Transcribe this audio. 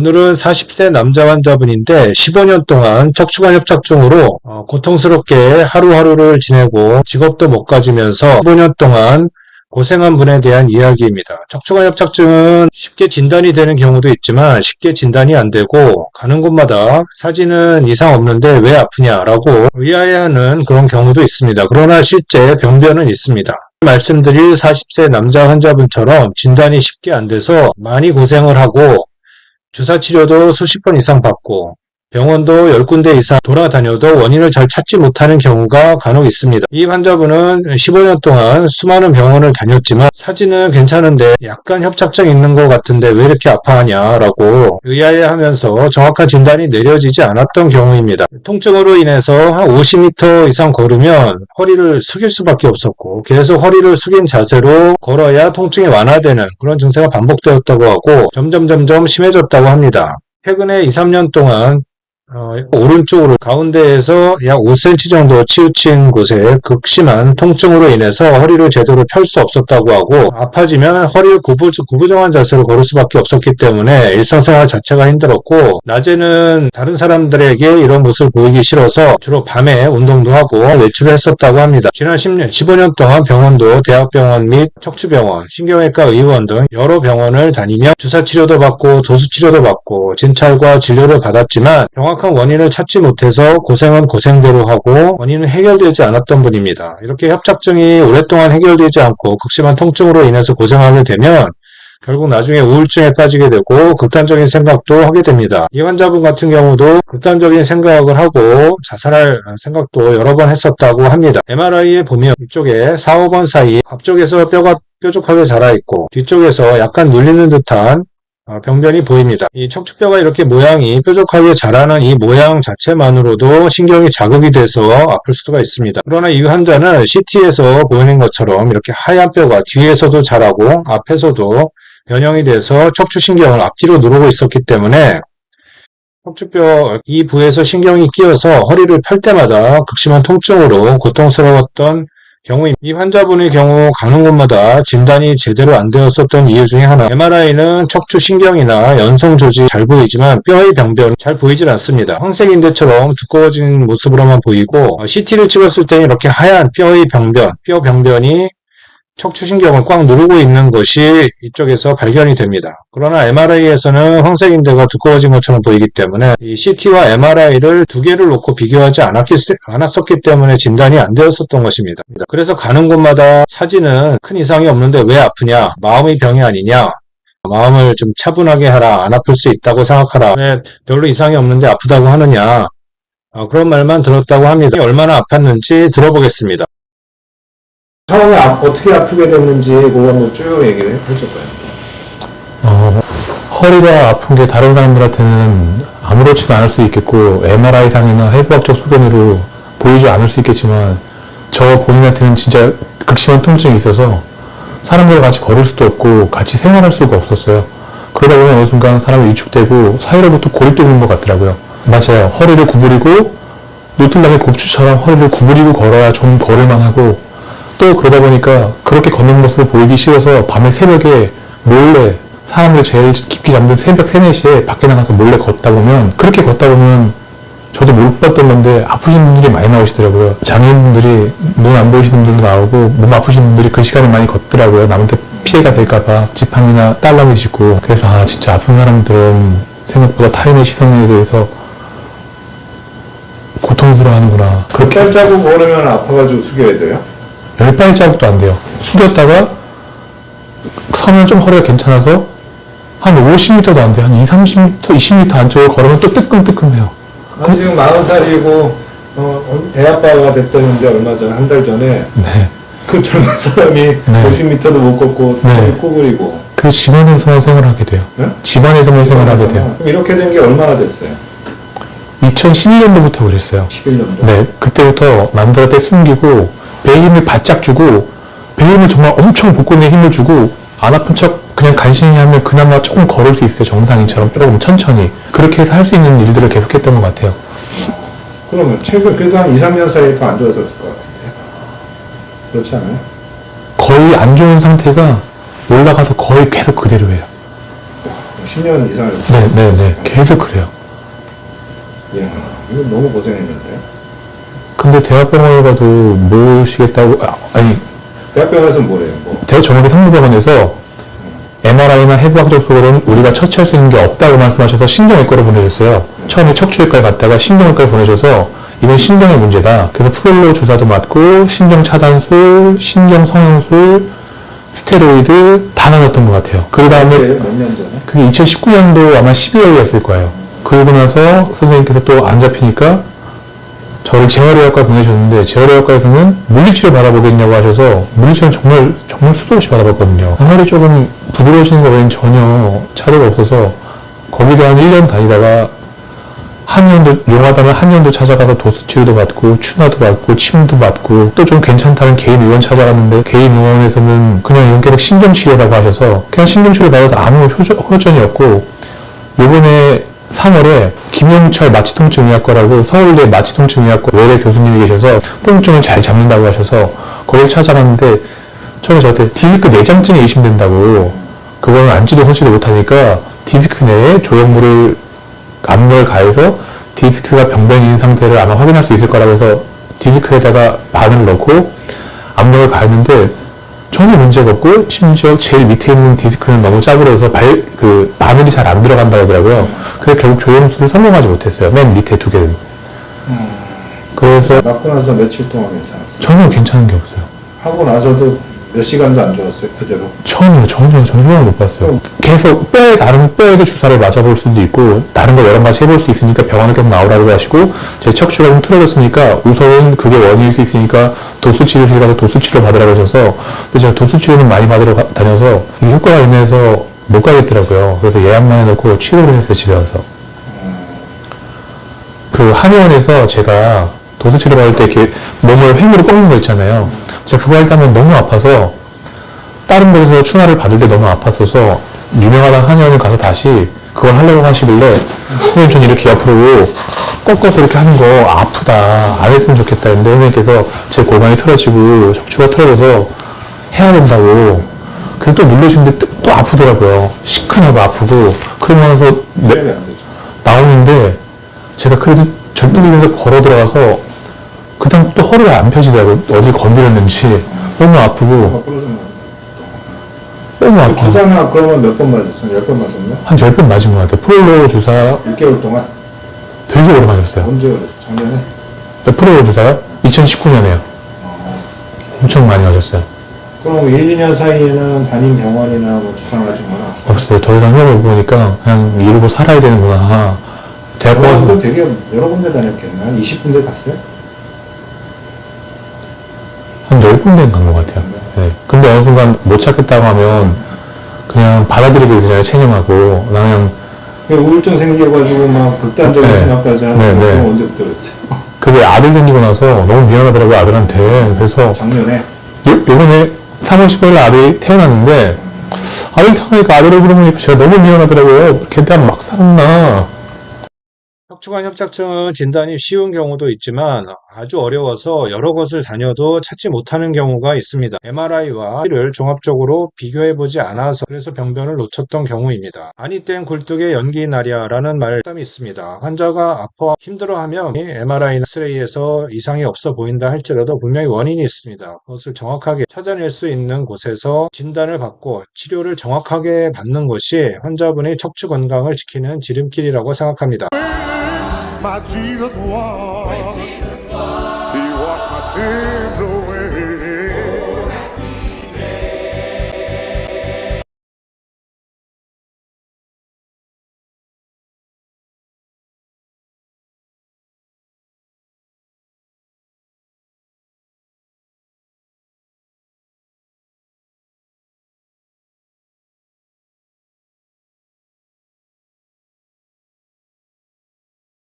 오늘은 40세 남자 환자분인데 15년 동안 척추관 협착증으로 고통스럽게 하루하루를 지내고 직업도 못 가지면서 15년 동안 고생한 분에 대한 이야기입니다. 척추관 협착증은 쉽게 진단이 되는 경우도 있지만 쉽게 진단이 안 되고 가는 곳마다 사진은 이상 없는데 왜 아프냐라고 의아해하는 그런 경우도 있습니다. 그러나 실제 병변은 있습니다. 말씀드릴 40세 남자 환자분처럼 진단이 쉽게 안 돼서 많이 고생을 하고 주사 치료도 수십 번 이상 받고 병원도 10군데 이상 돌아다녀도 원인을 잘 찾지 못하는 경우가 간혹 있습니다. 이 환자분은 15년 동안 수많은 병원을 다녔지만 사진은 괜찮은데 약간 협착증이 있는 것 같은데 왜 이렇게 아파하냐라고 의아해하면서 정확한 진단이 내려지지 않았던 경우입니다. 통증으로 인해서 한 50m 이상 걸으면 허리를 숙일 수밖에 없었고 계속 허리를 숙인 자세로 걸어야 통증이 완화되는 그런 증세가 반복되었다고 하고 점점 심해졌다고 합니다. 최근에 2, 3년 동안 오른쪽으로 가운데에서 약 5cm 정도 치우친 곳에 극심한 통증으로 인해서 허리를 제대로 펼 수 없었다고 하고 아파지면 허리를 구부정한 자세로 걸을 수밖에 없었기 때문에 일상생활 자체가 힘들었고 낮에는 다른 사람들에게 이런 모습을 보이기 싫어서 주로 밤에 운동도 하고 외출을 했었다고 합니다. 지난 15년 동안 병원도 대학병원 및 척추병원, 신경외과 의원 등 여러 병원을 다니며 주사치료도 받고 도수치료도 받고 진찰과 진료를 받았지만 정확한 원인을 찾지 못해서 고생은 고생대로 하고 원인은 해결되지 않았던 분입니다. 이렇게 협착증이 오랫동안 해결되지 않고 극심한 통증으로 인해서 고생하게 되면 결국 나중에 우울증에 빠지게 되고 극단적인 생각도 하게 됩니다. 이 환자분 같은 경우도 극단적인 생각을 하고 자살할 생각도 여러 번 했었다고 합니다. MRI에 보면 이쪽에 4, 5번 사이 앞쪽에서 뼈가 뾰족하게 자라있고 뒤쪽에서 약간 눌리는 듯한 병변이 보입니다. 이 척추뼈가 이렇게 모양이 뾰족하게 자라는 이 모양 자체만으로도 신경이 자극이 돼서 아플 수가 있습니다. 그러나 이 환자는 CT에서 보이는 것처럼 이렇게 하얀 뼈가 뒤에서도 자라고 앞에서도 변형이 돼서 척추신경을 앞뒤로 누르고 있었기 때문에 척추뼈 이 부에서 신경이 끼어서 허리를 펼 때마다 극심한 통증으로 고통스러웠던 경우입니다. 이 환자분의 경우 가는 곳마다 진단이 제대로 안 되었었던 이유 중에 하나 MRI는 척추신경이나 연성조직 잘 보이지만 뼈의 병변이 잘 보이질 않습니다. 황색인대처럼 두꺼워진 모습으로만 보이고 CT를 찍었을 때는 이렇게 하얀 뼈의 병변, 뼈 병변이 척추신경을 꽉 누르고 있는 것이 이쪽에서 발견이 됩니다. 그러나 MRI에서는 황색인대가 두꺼워진 것처럼 보이기 때문에 이 CT와 MRI를 두 개를 놓고 비교하지 않았었기 때문에 진단이 안 되었었던 것입니다. 그래서 가는 곳마다 사진은 큰 이상이 없는데 왜 아프냐? 마음의 병이 아니냐? 마음을 좀 차분하게 하라. 안 아플 수 있다고 생각하라. 왜 별로 이상이 없는데 아프다고 하느냐? 그런 말만 들었다고 합니다. 얼마나 아팠는지 들어보겠습니다. 처음에 어떻게 아프게 됐는지 그거 한번 쭉 얘기를 해줄까요? 허리가 아픈 게 다른 사람들한테는 아무렇지도 않을 수 있겠고 MRI상이나 해부학적 소견으로 보이지 않을 수 있겠지만 저 본인한테는 진짜 극심한 통증이 있어서 사람들과 같이 걸을 수도 없고 같이 생활할 수가 없었어요. 그러다 보면 어느 순간 사람이 위축되고 사이로부터 고립되고 있는 것 같더라고요. 맞아요. 허리를 구부리고 노틀담의 곱추처럼 허리를 구부리고 걸어야 좀 걸을만 하고 또 그러다 보니까 그렇게 걷는 모습을 보이기 싫어서 밤에 새벽에 몰래 사람들 제일 깊게 잠든 새벽 3, 4시에 밖에 나가서 몰래 걷다 보면 그렇게 걷다 보면 저도 못 봤던 건데 아프신 분들이 많이 나오시더라고요. 장애인분들이 눈 안 보이시는 분들도 나오고 몸 아프신 분들이 그 시간에 많이 걷더라고요. 남한테 피해가 될까봐 지팡이나 딸랑이 짚고 그래서 진짜 아픈 사람들은 생각보다 타인의 시선에 대해서 고통스러워하는구나. 그렇게 발자국 걸으면 아파가지고 숙여야 돼요? 10발자국도 안 돼요. 숙였다가 서면 좀 허리가 괜찮아서 한 50m도 안 돼요. 한 2, 30m, 20m 안쪽을 걸으면 또 뜨끔뜨끔해요. 아니 지금 40살이고 대아빠가 됐다는데 얼마 전에 한 달 전에 네. 그 젊은 사람이 네. 50m도 못 걷고 네. 꼬부리고 그 집안에서만 생활하게 돼요. 네? 집안에서만 생활하게 돼요. 그럼 이렇게 된 게 얼마나 됐어요? 2011년도부터 그랬어요. 11년도? 네. 그때부터 남들한테 숨기고 배에 힘을 바짝 주고 배에 힘을 정말 엄청 복근에 힘을 주고 안 아픈 척 그냥 간신히 하면 그나마 조금 걸을 수 있어요. 정상인처럼 조금 천천히. 그렇게 해서 할 수 있는 일들을 계속했던 것 같아요. 그러면 최근 그래도 한 2, 3년 사이에 더 안 좋아졌을 것 같은데 그렇지 않아요? 거의 안 좋은 상태가 올라가서 거의 계속 그대로예요. 10년 이상을. 네네네. 계속 그래요. 이야, 이거 너무 고생했는데. 근데 대학병원에 가도 모시겠다고, 아니, 대학병원에서 뭐래요? 뭐. 대학정원대 상무병원에서 MRI나 해부학적 소견은 우리가 처치할 수 있는 게 없다고 말씀하셔서 신경외과로 보내셨어요. 처음에 척추외과에 갔다가 신경외과에 보내셔서 이건 신경의 문제다. 그래서 프롤로 주사도 맞고 신경 차단술, 신경 성형술, 스테로이드 다 나눴던 것 같아요. 그 다음에 몇 년 전에? 그게 2019년도 아마 12월이었을 거예요. 그러고 나서 선생님께서 또 안 잡히니까 저를 재활의학과 보내셨는데 재활의학과에서는 물리치료 받아보겠냐고 하셔서 물리치료는 정말 수도 없이 받아봤거든요. 항아리 조금 부드러우시는 거 외엔 전혀 차도가 없어서 거기도 한 1년 다니다가 한의원도 용하다면 한의원도 찾아가서 도수치료도 받고 추나도 받고 침도 받고 또 좀 괜찮다는 개인 의원 찾아갔는데 개인 의원에서는 그냥 연계력 신경치료라고 하셔서 그냥 신경치료 받아도 아무 호전이 없고 요번에 3월에 김영철 마취통증의학과라고 서울대 마취통증의학과 외래 교수님이 계셔서 통증을 잘 잡는다고 하셔서 거기를 찾아갔는데 처음에 저한테 디스크 내장증에 의심된다고 그거는 앉지도 서지도 못하니까 디스크 내에 조형물을 압력을 가해서 디스크가 병변인 상태를 아마 확인할 수 있을 거라고 해서 디스크에다가 바늘을 넣고 압력을 가했는데 전혀 문제가 없고 심지어 제일 밑에 있는 디스크는 너무 짜부러서 바늘이 잘 안 들어간다고 하더라고요. 그래서 결국 조영수를 성공하지 못했어요. 맨 밑에 두 개는. 그래서 맞고 나서 며칠 동안 괜찮았어요. 전혀 괜찮은 게 없어요. 하고 나서도 몇 시간도 안 좋았어요, 그대로. 전혀 소용을 못 봤어요. 계속 다른 뼈에게 주사를 맞아볼 수도 있고 다른 거 여러 가지 해볼 수 있으니까 병원에 계속 나오라고 하시고 제 척추가 좀 틀어졌으니까 우선은 그게 원인일 수 있으니까 도수치료실 가서 도수치료 받으라고 하셔서 근데 제가 도수치료는 많이 받으러 다녀서 이 효과가 있네서 못 가겠더라고요. 그래서 예약만 해놓고 치료를 했어요, 집에 와서. 그 한의원에서 제가 도수치료 받을 때 이렇게 몸을 횡으로 꺾는 거 있잖아요. 제가 그거 할 때 하면 너무 아파서 다른 곳에서 추나를 받을 때 너무 아팠어서 유명하다는 한의원을 가서 다시 그걸 하려고 하시길래 선생님 전 이렇게 옆으로 꺾어서 이렇게 하는 거 아프다 안 했으면 좋겠다 근데 선생님께서 제 골반이 틀어지고 척추가 틀어져서 해야 된다고 그래서 또 누르시는데 또 아프더라고요. 시큰하고 아프고 그러면서 해결이 안 되죠. 나오는데 제가 그래도 절뚝이면서 걸어 들어가서 그 다음 또 허리가 안 펴지더라고요. 어디 건드렸는지 너무 아프고 너무 아파. 주사나 그러면 몇 번 맞았어요? 10번 맞았나? 한 10번 맞은 것 같아요. 프롤로 주사 6개월 동안? 되게 오래 맞았어요. 언제 그랬어? 작년에? 프롤로 주사요? 2019년에요. 엄청 많이 맞았어요. 그럼 1, 2년 사이에는 담임 병원이나 뭐 주사 맞은 거나 없어요. 더 이상 해볼 보니까 그냥 이러고 살아야 되는구나. 병원도 대학교에서 되게 여러 군데 다녔겠나? 한 20군데 갔어요? 한 10군데는 간 것 같아요. 네. 근데 어느 순간 못 찾겠다고 하면 그냥 받아들이게 되잖아요. 체념하고. 나 그냥 우울증 생겨가지고 막 극단적인 네. 생각까지 하는 네, 거 네. 언제부터 그랬어요? 그게 아들 생기고 나서 너무 미안하더라고요. 아들한테. 그래서 작년에? 요번에 3월 15일 아들이 태어났는데 아들 태어나니까 아들 얼굴을 보니까 제가 너무 미안하더라고요. 걔한테 막 살았나. 척추관 협착증은 진단이 쉬운 경우도 있지만 아주 어려워서 여러 곳을 다녀도 찾지 못하는 경우가 있습니다. MRI와 를 종합적으로 비교해보지 않아서 그래서 병변을 놓쳤던 경우입니다. 아니 땐 굴뚝에 연기 나랴라는 말담이 있습니다. 환자가 아파 힘들어하면 MRI나 엑스레이에서 이상이 없어 보인다 할지라도 분명히 원인이 있습니다. 그것을 정확하게 찾아낼 수 있는 곳에서 진단을 받고 치료를 정확하게 받는 것이 환자분의 척추 건강을 지키는 지름길이라고 생각합니다. My Jesus was. He washed my sins away.